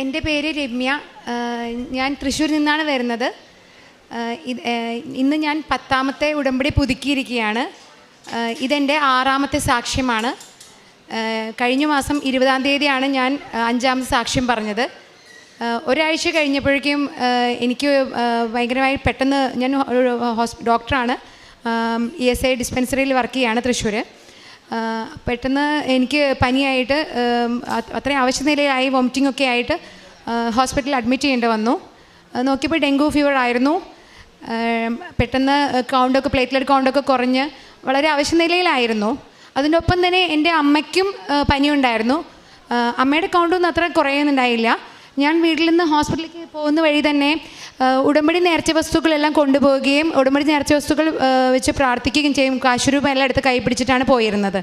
എൻ്റെ പേര് രമ്യ. ഞാൻ തൃശ്ശൂരിൽ നിന്നാണ് വരുന്നത്. ഇന്ന് ഞാൻ 10ാമത്തെ ഉടമ്പടി പുതുക്കിയിരിക്കുകയാണ്. ഇതെൻ്റെ 6ാമത്തെ സാക്ഷ്യമാണ്. കഴിഞ്ഞ മാസം 20-ാം തീയതിയാണ് ഞാൻ 5ാമത്തെ സാക്ഷ്യം പറഞ്ഞത്. ഒരാഴ്ച കഴിഞ്ഞപ്പോഴേക്കും എനിക്ക് ഭയങ്കരമായി പെട്ടെന്ന്, ഞാൻ ഡോക്ടറാണ്, ESI ഡിസ്പെൻസറിയിൽ വർക്ക് ചെയ്യുകയാണ് തൃശ്ശൂർ. പെട്ടെന്ന് എനിക്ക് പനിയായിട്ട് അത്രയും അവശനിലയിലായി, വോമിറ്റിംഗ് ഒക്കെ ആയിട്ട് ഹോസ്പിറ്റലിൽ അഡ്മിറ്റ് ചെയ്യേണ്ടി വന്നു. നോക്കിയപ്പോൾ ഡെങ്കു ഫീവർ ആയിരുന്നു. പെട്ടെന്ന് പ്ലേറ്റ്ലെറ്റ് കൗണ്ടൊക്കെ കുറഞ്ഞ് വളരെ അവശനിലയിലായിരുന്നു. അതിൻ്റെ ഒപ്പം തന്നെ എൻ്റെ അമ്മയ്ക്കും പനിയുണ്ടായിരുന്നു. അമ്മയുടെ കൗണ്ടൊന്നും അത്ര കുറയുന്നുണ്ടായില്ല. ഞാൻ വീട്ടിൽ നിന്ന് ഹോസ്പിറ്റലിലേക്ക് പോകുന്ന വഴി തന്നെ ഉടമ്പടി നേർച്ച വസ്തുക്കളെല്ലാം കൊണ്ടുപോവുകയും ഉടമ്പടി നേർച്ച വസ്തുക്കൾ വെച്ച് പ്രാർത്ഥിക്കുകയും ചെയ്യും. കാശുരൂപം എല്ലാം എടുത്ത് കൈ പിടിച്ചിട്ടാണ് പോയിരുന്നത്.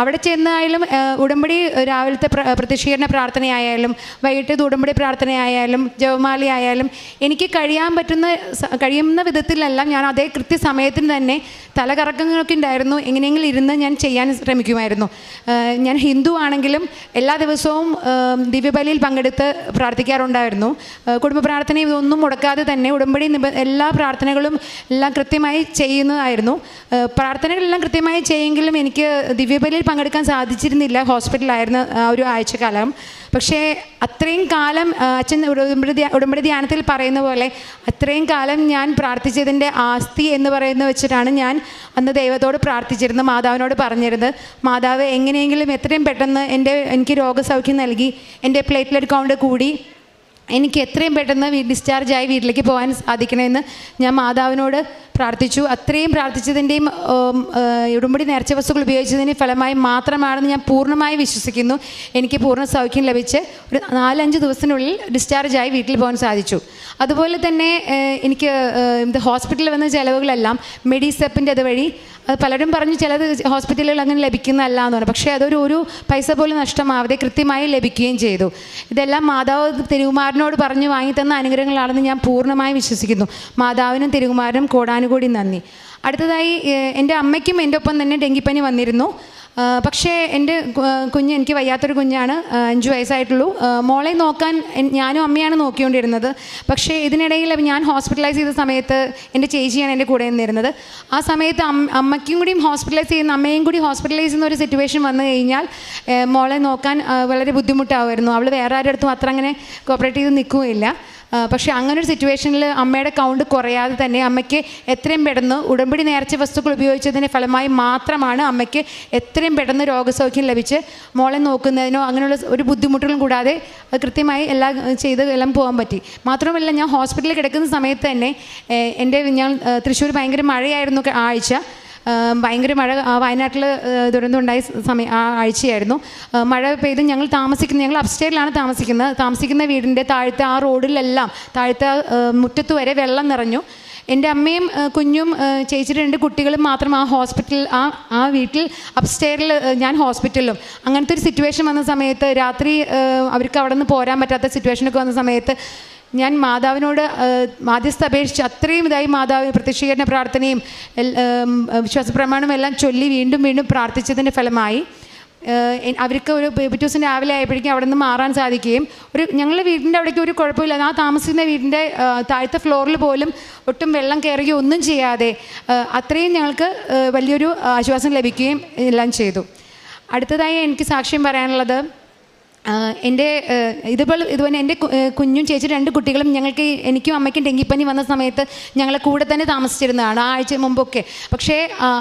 അവിടെ ചെന്നായാലും ഉടമ്പടി രാവിലത്തെ പ്രത്യക്ഷീകരണ പ്രാർത്ഥനയായാലും വൈകിട്ടത്തെ ഉടമ്പടി പ്രാർത്ഥനയായാലും ജപമാലയായാലും എനിക്ക് കഴിയുന്ന വിധത്തിലെല്ലാം ഞാൻ അതേ കൃത്യസമയത്തിന് തന്നെ, തലകറക്കങ്ങളൊക്കെ ഉണ്ടായിരുന്നു, എങ്ങനെയെങ്കിലും ഇരുന്ന് ഞാൻ ചെയ്യാൻ ശ്രമിക്കുമായിരുന്നു. ഞാൻ ഹിന്ദു ആണെങ്കിലും എല്ലാ ദിവസവും ദിവ്യബലിയിൽ പങ്കെടുത്ത് പ്രാർത്ഥിക്കാറുണ്ടായിരുന്നു. കുടുംബ പ്രാർത്ഥന ഇതൊന്നും മുടക്കാതെ തന്നെ ഉടമ്പടി എല്ലാ പ്രാർത്ഥനകളും എല്ലാം കൃത്യമായി ചെയ്യുന്നതായിരുന്നു. പ്രാർത്ഥനകളെല്ലാം കൃത്യമായി ചെയ്യുമെങ്കിലും എനിക്ക് ദിവ്യബലിയിൽ പങ്കെടുക്കാൻ സാധിച്ചിരുന്നില്ല. ഹോസ്പിറ്റലായിരുന്ന ഒരു ആഴ്ചക്കാലം. പക്ഷേ അത്രയും കാലം അച്ഛൻ ഉടമ്പടി ധ്യാനത്തിൽ പറയുന്ന പോലെ അത്രയും കാലം ഞാൻ പ്രാർത്ഥിച്ചതിൻ്റെ ആസ്തി എന്ന് പറയുന്നത് വെച്ചിട്ടാണ് ഞാൻ അന്ന് ദൈവത്തോട് പ്രാർത്ഥിച്ചിരുന്നത്, മാതാവിനോട് പറഞ്ഞിരുന്നത്. മാതാവ് എങ്ങനെയെങ്കിലും എത്രയും പെട്ടെന്ന് എനിക്ക് രോഗസൗഖ്യം നൽകി, എൻ്റെ പ്ലേറ്റ്ലെറ്റ് കൗണ്ട് കൂടി എനിക്ക് എത്രയും പെട്ടെന്ന് ഡിസ്ചാർജായി വീട്ടിലേക്ക് പോകാൻ സാധിക്കണമെന്ന് ഞാൻ മാതാവിനോട് പ്രാർത്ഥിച്ചു. അത്രയും പ്രാർത്ഥിച്ചതിൻ്റെയും ഉടമ്പടി നേർച്ച വസ്തുക്കൾ ഉപയോഗിച്ചതിൻ്റെ ഫലമായി മാത്രമാണെന്ന് ഞാൻ പൂർണ്ണമായി വിശ്വസിക്കുന്നു. എനിക്ക് പൂർണ്ണ സൗഖ്യം ലഭിച്ച് ഒരു 4-5 ദിവസത്തിനുള്ളിൽ ഡിസ്ചാർജായി വീട്ടിൽ പോകാൻ സാധിച്ചു. അതുപോലെ തന്നെ എനിക്ക് ഹോസ്പിറ്റലിൽ വന്ന ചിലവുകളെല്ലാം മെഡിസെപ്പിൻ്റെ അതുവഴി, അത് പലരും പറഞ്ഞു ചിലത് ഹോസ്പിറ്റലുകൾ അങ്ങനെ ലഭിക്കുന്നതല്ല എന്ന് പറഞ്ഞു. പക്ഷേ അതൊരു പൈസ പോലും നഷ്ടമാവാതെ കൃത്യമായി ലഭിക്കുകയും ചെയ്തു. ഇതെല്ലാം മാതാവ് തിരുകുമാരനോട് പറഞ്ഞു വാങ്ങിത്തന്ന അനുഗ്രഹങ്ങളാണെന്ന് ഞാൻ പൂർണ്ണമായി വിശ്വസിക്കുന്നു. മാതാവിനും തിരുകുമാരനും കോടാനുകൂടി നന്ദി. അടുത്തതായി എൻ്റെ അമ്മയ്ക്കും എൻ്റെ ഒപ്പം തന്നെ ഡെങ്കിപ്പനി വന്നിരുന്നു. പക്ഷേ എൻ്റെ കുഞ്ഞ്, എനിക്ക് വയ്യാത്തൊരു കുഞ്ഞാണ്, 5 വയസ്സായിട്ടുള്ളൂ. മോളെ നോക്കാൻ ഞാനും അമ്മയാണ് നോക്കിക്കൊണ്ടിരുന്നത്. പക്ഷേ ഇതിനിടയിൽ ഞാൻ ഹോസ്പിറ്റലൈസ് ചെയ്ത സമയത്ത് എൻ്റെ ചേച്ചിയാണ് എൻ്റെ കൂടെ നിന്നിരുന്നത്. ആ സമയത്ത് അമ്മയ്ക്കും കൂടിയും ഹോസ്പിറ്റലൈസ് ചെയ്യുന്ന, അമ്മയും കൂടി ഹോസ്പിറ്റലൈസ് ചെയ്യുന്ന ഒരു സിറ്റുവേഷൻ വന്നു കഴിഞ്ഞാൽ മോളെ നോക്കാൻ വളരെ ബുദ്ധിമുട്ടാവുമായിരുന്നു. അവൾ വേറെ ആരുടെ അടുത്തും അത്ര അങ്ങനെ കോപ്പറേറ്റ് ചെയ്ത് നിൽക്കുകയില്ല. പക്ഷേ അങ്ങനൊരു സിറ്റുവേഷനിൽ അമ്മയുടെ കൗണ്ട് കുറയാതെ തന്നെ അമ്മയ്ക്ക് എത്രയും പെട്ടെന്ന് ഉടമ്പടി നേർച്ച വസ്തുക്കൾ ഉപയോഗിച്ചതിൻ്റെ ഫലമായി മാത്രമാണ് അമ്മയ്ക്ക് എത്രയും പെട്ടെന്ന് രോഗസൗഖ്യം ലഭിച്ച് മോളെ നോക്കുന്നതിനോ അങ്ങനെയുള്ള ഒരു ബുദ്ധിമുട്ടുകളും കൂടാതെ കൃത്യമായി എല്ലാം പോകാൻ പറ്റി. മാത്രമല്ല, ഞാൻ ഹോസ്പിറ്റലിൽ കിടക്കുന്ന സമയത്ത് തന്നെ ഞാൻ തൃശ്ശൂർ ഭയങ്കര മഴയായിരുന്നു ആഴ്ച. ഭയങ്കര മഴ, വയനാട്ടിൽ ദുരന്തമുണ്ടായ ആ ആഴ്ചയായിരുന്നു. മഴ പെയ്ത് ഞങ്ങൾ അപ്സ്റ്റേറിലാണ് താമസിക്കുന്ന വീടിൻ്റെ താഴത്തെ ആ റോഡിലെല്ലാം, താഴത്തെ മുറ്റത്ത് വരെ വെള്ളം നിറഞ്ഞു. എൻ്റെ അമ്മയും കുഞ്ഞും ചേച്ചിയുടെ 2 കുട്ടികളും മാത്രം ആ വീട്ടിൽ അപ്സ്റ്റെയറിൽ, ഞാൻ ഹോസ്പിറ്റലിലും. അങ്ങനത്തെ ഒരു സിറ്റുവേഷൻ വന്ന സമയത്ത് രാത്രി അവർക്ക് അവിടെ നിന്ന് പോരാൻ പറ്റാത്ത സിറ്റുവേഷനൊക്കെ വന്ന സമയത്ത് ഞാൻ മാതാവിനോട് മാധ്യസ്ഥ അപേക്ഷിച്ച് അത്രയും ഇതായി മാതാവ് പ്രത്യക്ഷീകരണ പ്രാർത്ഥനയും വിശ്വാസപ്രമാണവും എല്ലാം ചൊല്ലി വീണ്ടും പ്രാർത്ഥിച്ചതിൻ്റെ ഫലമായി അവർക്ക് ഒരു പിറ്റേ ദിവസം രാവിലെ ആയപ്പോഴേക്കും അവിടെ നിന്ന് മാറാൻ സാധിക്കുകയും ഞങ്ങളുടെ വീടിൻ്റെ അവിടേക്ക് ഒരു കുഴപ്പമില്ല. ആ താമസിക്കുന്ന വീടിൻ്റെ താഴത്തെ ഫ്ലോറിൽ പോലും ഒട്ടും വെള്ളം കയറുകയോ ഒന്നും ചെയ്യാതെ അത്രയും ഞങ്ങൾക്ക് വലിയൊരു ആശ്വാസം ലഭിക്കുകയും എല്ലാം ചെയ്തു. അടുത്തതായി എനിക്ക് സാക്ഷ്യം പറയാനുള്ളത്, ഇതുപോലെ എൻ്റെ കുഞ്ഞും ചേച്ചി 2 കുട്ടികളും എനിക്കും അമ്മയ്ക്കും ഡെങ്കിപ്പനി വന്ന സമയത്ത് ഞങ്ങളെ കൂടെ തന്നെ താമസിച്ചിരുന്നതാണ് ആ ആഴ്ച മുമ്പൊക്കെ. പക്ഷേ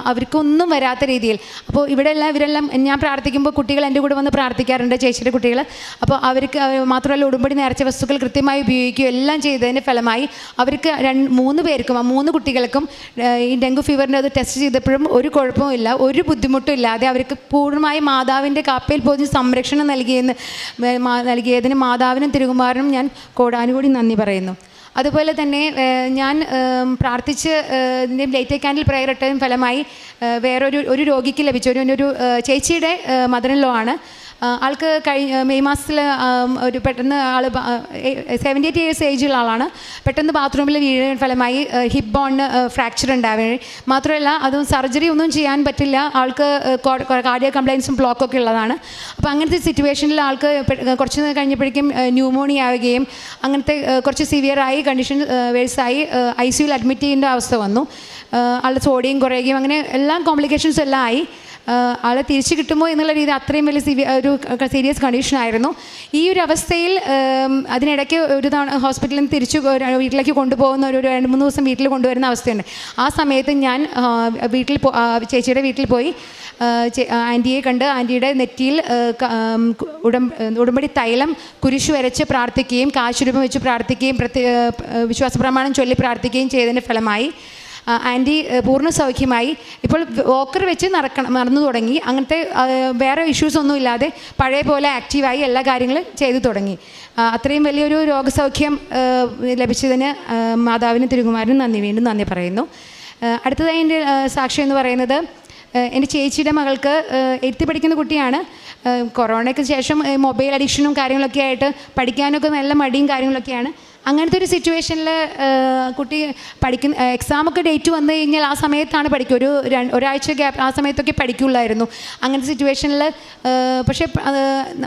അവർക്കൊന്നും വരാത്ത രീതിയിൽ. അപ്പോൾ ഇവരെല്ലാം ഞാൻ പ്രാർത്ഥിക്കുമ്പോൾ കുട്ടികൾ എൻ്റെ കൂടെ വന്ന് പ്രാർത്ഥിക്കാറുണ്ട്, ചേച്ചിയുടെ കുട്ടികൾ. അപ്പോൾ അവർക്ക് മാത്രമല്ല ഉടമ്പടി നേർച്ച വസ്തുക്കൾ കൃത്യമായി ഉപയോഗിക്കുകയും എല്ലാം ചെയ്തതിൻ്റെ ഫലമായി അവർക്ക് 3 പേർക്കും, 3 കുട്ടികൾക്കും ഈ ഡെങ്കു ഫീവറിൻ്റെ അത് ടെസ്റ്റ് ചെയ്തപ്പോഴും ഒരു കുഴപ്പമില്ല, ഒരു ബുദ്ധിമുട്ടും ഇല്ലാതെ അവർക്ക് പൂർണ്ണമായി മാതാവിൻ്റെ കാപ്പയിൽ പോയി സംരക്ഷണം നൽകിയതിന് മാതാവിനും തിരുകുമാരനും ഞാൻ കോടാനുകൂടി നന്ദി പറയുന്നു. അതുപോലെ തന്നെ ഞാൻ പ്രാർത്ഥിച്ച് ലൈറ്റ് ക്യാൻഡിൽ പ്രയർ ഇട്ടതിന് ഫലമായി വേറൊരു രോഗിക്ക് ലഭിച്ച ഒരു ചേച്ചിയുടെ മദർ ഇൻ ലോ ആണ്. ആൾക്ക് മെയ് മാസത്തിൽ ഒരു പെട്ടെന്ന് ആൾ 78 years ഏജുള്ള ആളാണ്. പെട്ടെന്ന് ബാത്റൂമിൽ വീഴുന്ന ഫലമായി ഹിപ്പ് ബോണിന് ഫ്രാക്ചർ ഉണ്ടാവുകയും, മാത്രമല്ല അതും സർജറി ഒന്നും ചെയ്യാൻ പറ്റില്ല, ആൾക്ക് കാർഡിയക് കംപ്ലൈൻസും ബ്ലോക്കൊക്കെ ഉള്ളതാണ്. അപ്പോൾ അങ്ങനത്തെ സിറ്റുവേഷനിൽ ആൾക്ക് കുറച്ച് കഴിഞ്ഞപ്പോഴേക്കും ന്യൂമോണിയ ആവുകയും അങ്ങനത്തെ കുറച്ച് സിവിയറായി കണ്ടീഷൻ വേഴ്സായി ICUയിൽ അഡ്മിറ്റ് ചെയ്യേണ്ട അവസ്ഥ വന്നു. ആളുടെ സോഡിയം കുറയുകയും അങ്ങനെ എല്ലാ കോംപ്ലിക്കേഷൻസും എല്ലാം ആയി. ആളെ തിരിച്ചു കിട്ടുമോ എന്നുള്ള രീതി അത്രയും വലിയ ഒരു സീരിയസ് കണ്ടീഷനായിരുന്നു. ഈ ഒരു അവസ്ഥയിൽ അതിനിടയ്ക്ക് ഒരു തവണ ഹോസ്പിറ്റലിൽ നിന്ന് തിരിച്ചു വീട്ടിലേക്ക് കൊണ്ടുപോകുന്ന ഒരു 2-3 ദിവസം വീട്ടിൽ കൊണ്ടുവരുന്ന അവസ്ഥയുണ്ട്. ആ സമയത്ത് ഞാൻ ചേച്ചിയുടെ വീട്ടിൽ പോയി ആൻറ്റിയെ കണ്ട് ആൻറ്റിയുടെ നെറ്റിയിൽ ഉടമ്പടി തൈലം കുരിശു വരച്ച് പ്രാർത്ഥിക്കുകയും കാശുരൂപം വെച്ച് പ്രാർത്ഥിക്കുകയും വിശ്വാസപ്രമാണം ചൊല്ലി പ്രാർത്ഥിക്കുകയും ചെയ്തതിൻ്റെ ഫലമായി ആൻറ്റി പൂർണ്ണ സൗഖ്യമായി. ഇപ്പോൾ വോക്കർ വെച്ച് നടന്നു തുടങ്ങി. അങ്ങനത്തെ വേറെ ഇഷ്യൂസൊന്നും ഇല്ലാതെ പഴയ പോലെ ആക്റ്റീവായി എല്ലാ കാര്യങ്ങളും ചെയ്തു തുടങ്ങി. അത്രയും വലിയൊരു രോഗസൗഖ്യം ലഭിച്ചതിന് മാതാവിനും തിരുകുമാരനും വീണ്ടും നന്ദി പറയുന്നു. അടുത്തതായി എൻ്റെ സാക്ഷ്യം എന്ന് പറയുന്നത് എൻ്റെ ചേച്ചിയുടെ മകൾക്ക് 8th പഠിക്കുന്ന കുട്ടിയാണ്. കൊറോണയ്ക്ക് ശേഷം മൊബൈൽ അഡിക്ഷനും കാര്യങ്ങളൊക്കെ ആയിട്ട് പഠിക്കാനൊക്കെ നല്ല മടിയും കാര്യങ്ങളൊക്കെയാണ്. അങ്ങനത്തെ ഒരു സിറ്റുവേഷനിൽ കുട്ടി എക്സാമൊക്കെ ഡേറ്റ് വന്നു കഴിഞ്ഞാൽ ആ സമയത്താണ് പഠിക്കുക, ഒരാഴ്ച ഗ്യാപ്പ് ആ സമയത്തൊക്കെ പഠിക്കുള്ളായിരുന്നു. അങ്ങനത്തെ സിറ്റുവേഷനിൽ പക്ഷേ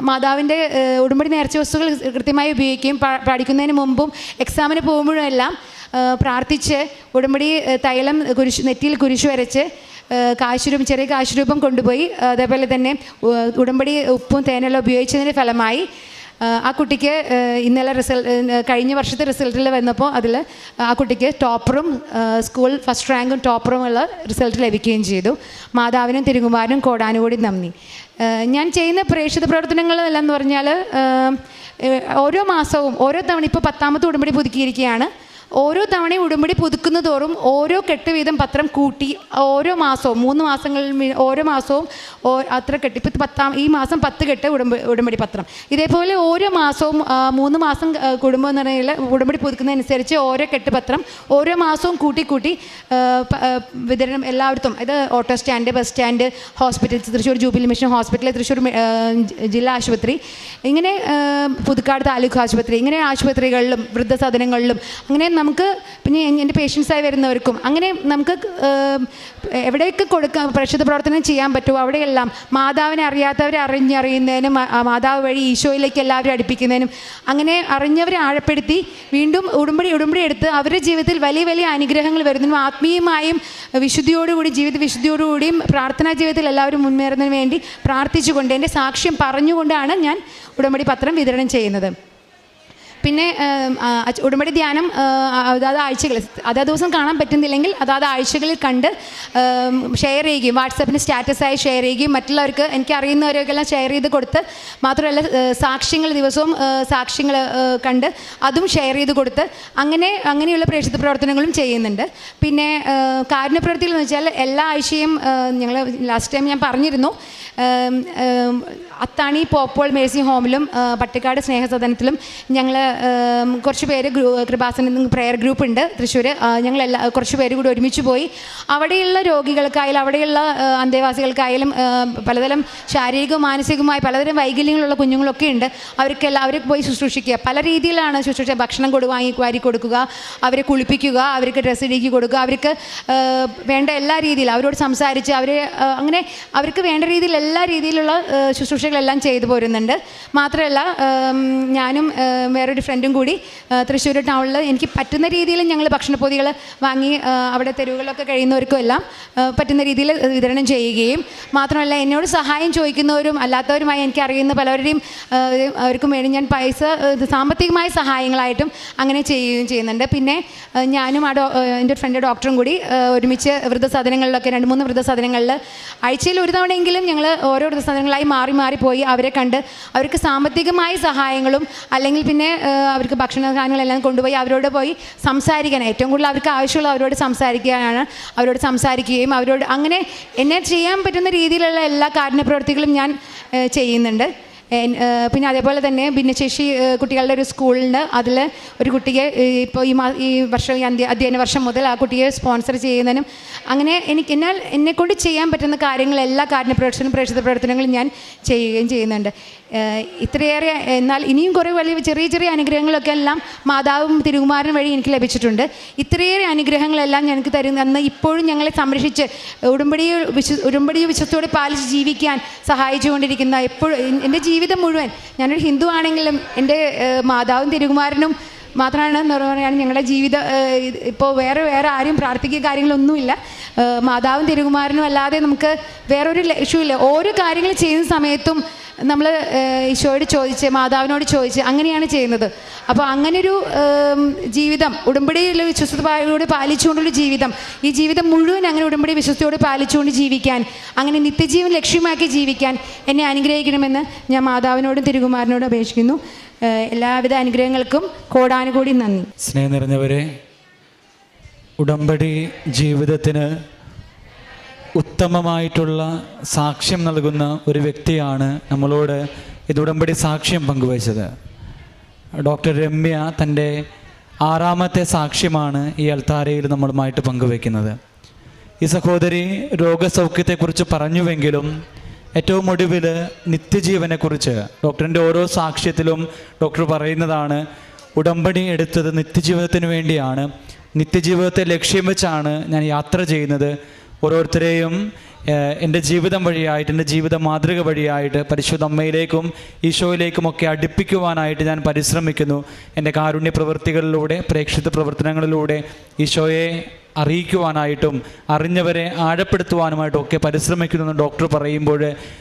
മാതാവിൻ്റെ ഉടമ്പടി നേർച്ച വസ്തുക്കൾ കൃത്യമായി ഉപയോഗിക്കുകയും പഠിക്കുന്നതിന് മുമ്പും എക്സാമിന് പോകുമ്പോഴും എല്ലാം പ്രാർത്ഥിച്ച് ഉടമ്പടി തൈലം നെറ്റിയിൽ കുരിശു വരച്ച് ചെറിയ കാശുരൂപം കൊണ്ടുപോയി അതേപോലെ തന്നെ ഉടമ്പടി ഉപ്പും തേനെല്ലാം ഉപയോഗിച്ചതിൻ്റെ ഫലമായി ആ കുട്ടിക്ക് ഇന്നലെ കഴിഞ്ഞ വർഷത്തെ റിസൾട്ടിൽ വന്നപ്പോൾ അതിൽ ആ കുട്ടിക്ക് ടോപ്പറും സ്കൂൾ ഫസ്റ്റ് റാങ്കും ടോപ്പറുമുള്ള റിസൾട്ട് ലഭിക്കുകയും ചെയ്തു. മാതാവിനും തിരുകുമാരനും കോടാനുകൂടി നന്ദി. ഞാൻ ചെയ്യുന്ന പ്രേക്ഷിത പ്രവർത്തനങ്ങളെല്ലാം എന്ന് പറഞ്ഞാൽ ഓരോ മാസവും ഓരോ തവണ ഇപ്പോൾ 10ാമത്തെ ഉടമ്പടി പുതുക്കിയിരിക്കുകയാണ്. ഓരോ തവണയും ഉടമ്പടി പുതുക്കുന്ന തോറും ഓരോ കെട്ട് വീതം പത്രം കൂട്ടി ഓരോ മാസവും 3 മാസങ്ങളിൽ ഓരോ മാസവും അത്ര കെട്ട് ഇപ്പോൾ ഈ മാസം 10 കെട്ട് ഉടമ്പടി പത്രം. ഇതേപോലെ ഓരോ മാസവും 3 മാസം കുടുംബം എന്ന് പറഞ്ഞാൽ ഉടമ്പടി പുതുക്കുന്നതനുസരിച്ച് ഓരോ കെട്ട് പത്രം ഓരോ മാസവും കൂട്ടി വിതരണം എല്ലായിടത്തും. ഇത് auto stand, bus stand, hospital, Thrissur jubilee mission hospital, Thrissur ജില്ലാ ആശുപത്രി, ഇങ്ങനെ പുതുക്കാട് താലൂക്ക് ആശുപത്രി, ഇങ്ങനെ ആശുപത്രികളിലും വൃദ്ധസദനങ്ങളിലും അങ്ങനെ നമുക്ക് പിന്നെ എൻ്റെ പേഷ്യൻസായി വരുന്നവർക്കും അങ്ങനെ നമുക്ക് എവിടെയൊക്കെ പ്രേക്ഷിത പ്രവർത്തനം ചെയ്യാൻ പറ്റുമോ അവിടെയെല്ലാം മാതാവിനെ അറിയാത്തവരെ അറിയുന്നതിനും മാതാവ് വഴി ഈശോയിലേക്ക് എല്ലാവരും അടുപ്പിക്കുന്നതിനും അങ്ങനെ അറിഞ്ഞവരെ ആഴപ്പെടുത്തി വീണ്ടും ഉടമ്പടി എടുത്ത് അവരുടെ ജീവിതത്തിൽ വലിയ വലിയ അനുഗ്രഹങ്ങൾ വരുന്നതിനും ആത്മീയമായും ജീവിത വിശുദ്ധിയോടുകൂടിയും പ്രാർത്ഥനാ ജീവിതത്തിൽ എല്ലാവരും മുന്നേറുന്നതിന് വേണ്ടി പ്രാർത്ഥിച്ചുകൊണ്ട് എൻ്റെ സാക്ഷ്യം പറഞ്ഞുകൊണ്ടാണ് ഞാൻ ഉടമ്പടി പത്രം വിതരണം ചെയ്യുന്നത്. പിന്നെ ഉടമ്പടി ധ്യാനം അതാത് ആഴ്ചകൾ അതാത് ദിവസം കാണാൻ പറ്റുന്നില്ലെങ്കിൽ അതാത് ആഴ്ചകളിൽ കണ്ട് ഷെയർ ചെയ്യുകയും വാട്സാപ്പിന് സ്റ്റാറ്റസായി ഷെയർ ചെയ്യുകയും മറ്റുള്ളവർക്ക് എനിക്കറിയുന്നവരൊക്കെല്ലാം ഷെയർ ചെയ്ത് കൊടുത്ത് മാത്രമല്ല സാക്ഷ്യങ്ങൾ ദിവസവും സാക്ഷ്യങ്ങൾ കണ്ട് അതും ഷെയർ ചെയ്ത് കൊടുത്ത് അങ്ങനെയുള്ള പ്രേക്ഷിത പ്രവർത്തനങ്ങളും ചെയ്യുന്നുണ്ട്. പിന്നെ കാരുണ്യപ്രവൃത്തികൾ എന്ന് വെച്ചാൽ എല്ലാ ആഴ്ചയും ഞങ്ങൾ ലാസ്റ്റ് ടൈം ഞാൻ പറഞ്ഞിരുന്നു അത്താണി പോപ്പോൾ മേഴ്സി ഹോമിലും പട്ടിക്കാട് സ്നേഹസദനത്തിലും ഞങ്ങൾ കുറച്ച് പേര് കൃപാസന പ്രയർ ഗ്രൂപ്പ് ഉണ്ട് തൃശ്ശൂർ. കുറച്ച് പേര് കൂടി ഒരുമിച്ച് പോയി അവിടെയുള്ള രോഗികൾക്കായാലും അവിടെയുള്ള അന്തേവാസികൾക്കായാലും പലതരം ശാരീരികവും മാനസികവുമായി പലതരം വൈകല്യങ്ങളുള്ള കുഞ്ഞുങ്ങളൊക്കെ ഉണ്ട്. അവരെ പോയി ശുശ്രൂഷിക്കുക. പല രീതിയിലാണ് ശുശ്രൂഷ. ഭക്ഷണം വാരി കൊടുക്കുക, അവരെ കുളിപ്പിക്കുക, അവർക്ക് ഡ്രസ്സ് ഇടുക്കി കൊടുക്കുക, അവർക്ക് വേണ്ട എല്ലാ രീതിയിലും അവരോട് സംസാരിച്ച് അങ്ങനെ അവർക്ക് വേണ്ട രീതിയിൽ എല്ലാ രീതിയിലുള്ള ശുശ്രൂഷകളെല്ലാം ചെയ്തു പോരുന്നുണ്ട്. മാത്രമല്ല ഞാനും വേറൊരു ഫ്രണ്ടും കൂടി തൃശ്ശൂർ ടൗണിൽ എനിക്ക് പറ്റുന്ന രീതിയിൽ ഞങ്ങൾ ഭക്ഷണപ്പൊതികൾ വാങ്ങി അവിടെ തെരുവുകളിലൊക്കെ കഴിയുന്നവർക്കും എല്ലാം പറ്റുന്ന രീതിയിൽ വിതരണം ചെയ്യുകയും മാത്രമല്ല എന്നോട് സഹായം ചോദിക്കുന്നവരും അല്ലാത്തവരുമായി എനിക്കറിയുന്ന പലരുടെയും അവർക്കും വേണ്ടി ഞാൻ പൈസ സാമ്പത്തികമായ സഹായങ്ങളായിട്ടും അങ്ങനെ ചെയ്യുന്നുണ്ട്. പിന്നെ ഞാനും എൻ്റെ ഫ്രണ്ട് ഡോക്ടറും കൂടി ഒരുമിച്ച് വൃദ്ധസദനങ്ങളിലൊക്കെ 2-3 വൃദ്ധസദനങ്ങളിൽ ആഴ്ചയിൽ ഒരു തവണയെങ്കിലും ഞങ്ങൾ ഓരോ വൃദ്ധസദനങ്ങളായി മാറി പോയി അവരെ കണ്ട് അവർക്ക് സാമ്പത്തികമായ സഹായങ്ങളും അല്ലെങ്കിൽ പിന്നെ അവർക്ക് ഭക്ഷണ സാധനങ്ങളെല്ലാം കൊണ്ടുപോയി അവരോട് പോയി സംസാരിക്കാൻ ഏറ്റവും കൂടുതൽ അവർക്ക് ആവശ്യമുള്ള അവരോട് സംസാരിക്കുകയും അവരോട് അങ്ങനെ എന്നെ ചെയ്യാൻ പറ്റുന്ന രീതിയിലുള്ള എല്ലാ കാരുണ്യ പ്രവൃത്തികളും ഞാൻ ചെയ്യുന്നുണ്ട്. പിന്നെ അതേപോലെ തന്നെ ഭിന്നശേഷി കുട്ടികളുടെ ഒരു സ്കൂളിൽ അതിൽ ഒരു കുട്ടിയെ ഇപ്പോൾ ഈ വർഷം അധ്യയന വർഷം മുതൽ ആ കുട്ടിയെ സ്പോൺസർ ചെയ്യുന്നതിനും അങ്ങനെ എന്നെക്കൊണ്ട് ചെയ്യാൻ പറ്റുന്ന കാര്യങ്ങളെല്ലാ പ്രേക്ഷിത പ്രവർത്തനങ്ങളും ഞാൻ ചെയ്യുകയും ചെയ്യുന്നുണ്ട്. ഇത്രയേറെ എന്നാൽ ഇനിയും കുറേ വലിയ ചെറിയ ചെറിയ അനുഗ്രഹങ്ങളൊക്കെ എല്ലാം മാതാവും തിരുകുമാരനും വഴി എനിക്ക് ലഭിച്ചിട്ടുണ്ട്. ഇത്രയേറെ അനുഗ്രഹങ്ങളെല്ലാം ഞങ്ങൾക്ക് തരുന്ന ഇപ്പോഴും ഞങ്ങളെ സംരക്ഷിച്ച് ഉടമ്പടി വിശ്വസ്തയോടെ പാലിച്ച് ജീവിക്കാൻ സഹായിച്ചുകൊണ്ടിരിക്കുന്ന എപ്പോഴും എൻ്റെ ജീവിതം മുഴുവൻ ഞാനൊരു ഹിന്ദു ആണെങ്കിലും എൻ്റെ മാതാവും തിരുകുമാരനും മാത്രമാണ് എന്ന് പറയുകയാണ് ഞങ്ങളുടെ ജീവിതം. ഇപ്പോൾ വേറെ ആരും പ്രാർത്ഥിക്കുക കാര്യങ്ങളൊന്നുമില്ല. മാതാവും തിരുകുമാരനും അല്ലാതെ നമുക്ക് വേറൊരു ലക്ഷ്യമില്ല. ഓരോ കാര്യങ്ങൾ ചെയ്യുന്ന സമയത്തും നമ്മൾ ഈശോയോട് ചോദിച്ച് മാതാവിനോട് ചോദിച്ച് അങ്ങനെയാണ് ചെയ്യുന്നത്. അപ്പോൾ അങ്ങനൊരു ജീവിതം ഉടമ്പടിയിൽ വിശ്വസ്തയോട് പാലിച്ചുകൊണ്ടൊരു ജീവിതം, ഈ ജീവിതം മുഴുവൻ അങ്ങനെ ഉടമ്പടി വിശ്വസ്തയോട് പാലിച്ചുകൊണ്ട് ജീവിക്കാൻ, അങ്ങനെ നിത്യജീവൻ ലക്ഷ്യമാക്കി ജീവിക്കാൻ എന്നെ അനുഗ്രഹിക്കണമെന്ന് ഞാൻ മാതാവിനോടും തിരുകുമാരനോടും അപേക്ഷിക്കുന്നു. എല്ലാവിധ അനുഗ്രഹങ്ങൾക്കും കോടാനുകൂടി നന്ദി. സ്നേഹം നിറഞ്ഞവരെ, ഉടമ്പടി ജീവിതത്തിന് ഉത്തമമായിട്ടുള്ള സാക്ഷ്യം നൽകുന്ന ഒരു വ്യക്തിയാണ് നമ്മളോട് ഇത് ഉടമ്പടി സാക്ഷ്യം പങ്കുവച്ചത്. ഡോക്ടർ രമ്യ തൻ്റെ 6ാമത്തെ സാക്ഷ്യമാണ് ഈ അൾത്താരയിൽ നമ്മളുമായിട്ട് പങ്കുവയ്ക്കുന്നത്. ഈ സഹോദരി രോഗസൗഖ്യത്തെക്കുറിച്ച് പറഞ്ഞുവെങ്കിലും ഏറ്റവും ഒടുവിൽ നിത്യജീവനെക്കുറിച്ച് ഡോക്ടറിൻ്റെ ഓരോ സാക്ഷ്യത്തിലും ഡോക്ടർ പറയുന്നതാണ്, ഉടമ്പടി എടുത്തത് നിത്യജീവിതത്തിന് വേണ്ടിയാണ്, നിത്യജീവിതത്തെ ലക്ഷ്യം വെച്ചാണ് ഞാൻ യാത്ര ചെയ്യുന്നത്. ഓരോരുത്തരെയും എൻ്റെ ജീവിതം വഴിയായിട്ട്, എൻ്റെ ജീവിത മാതൃക വഴിയായിട്ട് പരിശുദ്ധ അമ്മയിലേക്കും ഈശോയിലേക്കുമൊക്കെ അടുപ്പിക്കുവാനായിട്ട് ഞാൻ പരിശ്രമിക്കുന്നു. എൻ്റെ കാരുണ്യ പ്രവൃത്തികളിലൂടെ, പ്രേക്ഷിത പ്രവർത്തനങ്ങളിലൂടെ ഈശോയെ അറിയിക്കുവാനായിട്ടും അറിഞ്ഞവരെ ആഴപ്പെടുത്തുവാനുമായിട്ടും ഒക്കെ പരിശ്രമിക്കുന്നു ഡോക്ടർ പറയുമ്പോൾ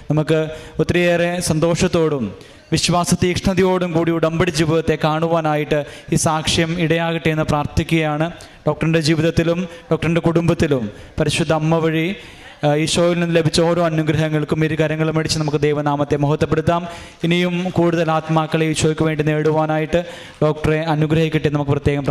നമുക്ക് ഒത്തിരിയേറെ സന്തോഷത്തോടും വിശ്വാസ തീക്ഷ്ണതയോടും കൂടി ഉടമ്പടി ജീവിതത്തെ കാണുവാനായിട്ട് ഈ സാക്ഷ്യം ഇടയാകട്ടെ എന്ന് പ്രാർത്ഥിക്കുകയാണ്. ഡോക്ടറിൻ്റെ ജീവിതത്തിലും ഡോക്ടറിൻ്റെ കുടുംബത്തിലും പരിശുദ്ധ അമ്മ വഴി ഈശോയിൽ നിന്ന് ലഭിച്ച ഓരോ അനുഗ്രഹങ്ങൾക്കും ഇരു കരങ്ങളും അടിച്ച് നമുക്ക് ദൈവനാമത്തെ മഹത്വപ്പെടുത്താം. ഇനിയും കൂടുതൽ ആത്മാക്കളെ ഈശോയ്ക്ക് വേണ്ടി നേടുവാനായിട്ട് ഡോക്ടറെ അനുഗ്രഹിക്കട്ടെ നമുക്ക് പ്രത്യേകം